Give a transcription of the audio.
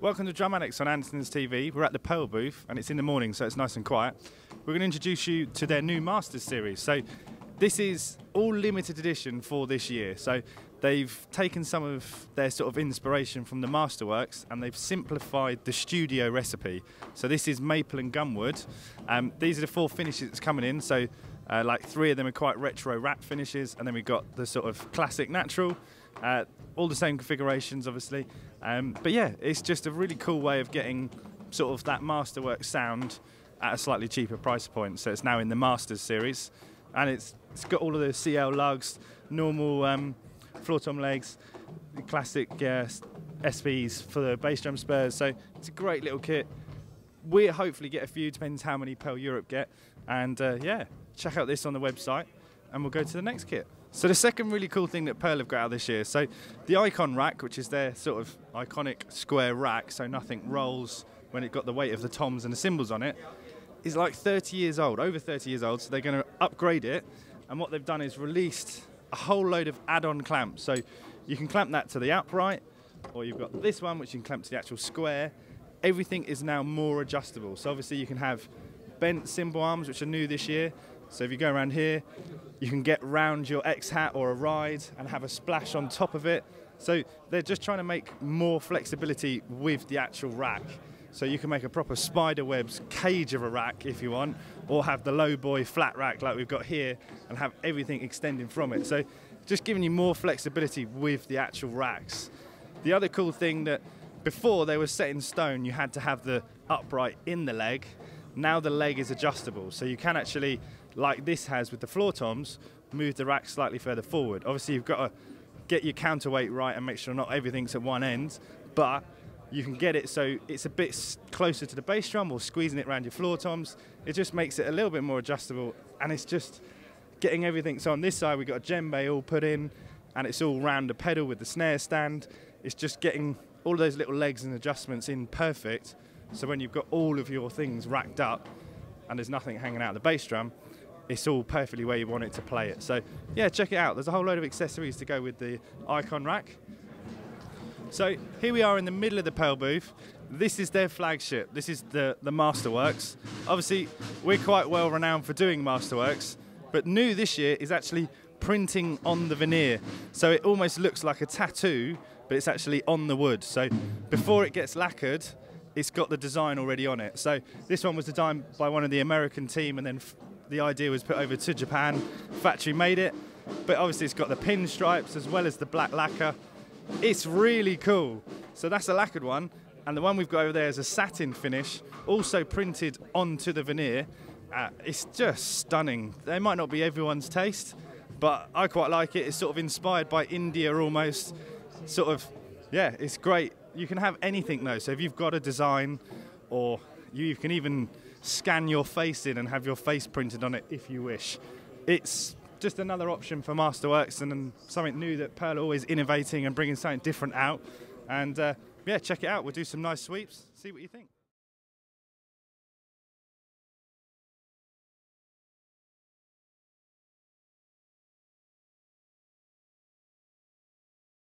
Welcome to Drum Addicts on Andertons TV. We're at the Pearl booth and it's in the morning, so it's nice and quiet. We're going to introduce you to their new Masters series. So this is all limited edition for this year. So they've taken some of their sort of inspiration from the Masterworks and they've simplified the studio recipe. So this is maple and gumwood. These are the 4 finishes that's coming in. So like 3 of them are quite retro wrap finishes, and then we've got the sort of classic natural. All the same configurations, obviously. But yeah, it's just a really cool way of getting sort of that Masterworks sound at a slightly cheaper price point. So it's now in the Masters series, and it's got all of the CL lugs, normal floor tom legs, the classic SVs for the bass drum spurs. So it's a great little kit. We'll hopefully get a few, depends how many Pearl Europe get. And yeah, check out this on the website, and we'll go to the next kit. So the second really cool thing that Pearl have got out this year, so the Icon rack, which is their sort of iconic square rack, so nothing rolls when it got the weight of the toms and the cymbals on it, is like 30 years old, over 30 years old, so they're going to upgrade it. And what they've done is released a whole load of add-on clamps. So you can clamp that to the upright, or you've got this one which you can clamp to the actual square. Everything is now more adjustable. So obviously you can have bent cymbal arms, which are new this year. So if you go around here, you can get round your X-hat or a ride and have a splash on top of it. So they're just trying to make more flexibility with the actual rack. So you can make a proper spiderwebs cage of a rack if you want, or have the low boy flat rack like we've got here and have everything extending from it. So just giving you more flexibility with the actual racks. The other cool thing that before they were set in stone, you had to have the upright in the leg. Now the leg is adjustable, so you can actually, like this has with the floor toms, move the rack slightly further forward. Obviously you've got to get your counterweight right and make sure not everything's at one end, but you can get it so it's a bit closer to the bass drum or squeezing it around your floor toms. It just makes it a little bit more adjustable, and it's just getting everything. So on this side we've got a djembe all put in, and it's all round the pedal with the snare stand. It's just getting all of those little legs and adjustments in perfect. So when you've got all of your things racked up and there's nothing hanging out of the bass drum, it's all perfectly where you want it to play it. So yeah, check it out. There's a whole load of accessories to go with the Icon rack. So here we are in the middle of the Pearl booth. This is their flagship. This is the Masterworks. Obviously, we're quite well renowned for doing Masterworks, but new this year is actually printing on the veneer. So it almost looks like a tattoo, but it's actually on the wood. So before it gets lacquered, it's got the design already on it. So this one was designed by one of the American team, and then the idea was put over to Japan. Factory made it, but obviously it's got the pinstripes as well as the black lacquer. It's really cool. So that's a lacquered one, and the one we've got over there is a satin finish, also printed onto the veneer. It's just stunning. They might not be everyone's taste, but I quite like it. It's sort of inspired by India almost. Sort of, yeah, it's great. You can have anything though, so if you've got a design, or you can even scan your face in and have your face printed on it if you wish. It's just another option for Masterworks, and something new that Pearl are always innovating and bringing something different out. And yeah, check it out. We'll do some nice sweeps, see what you think.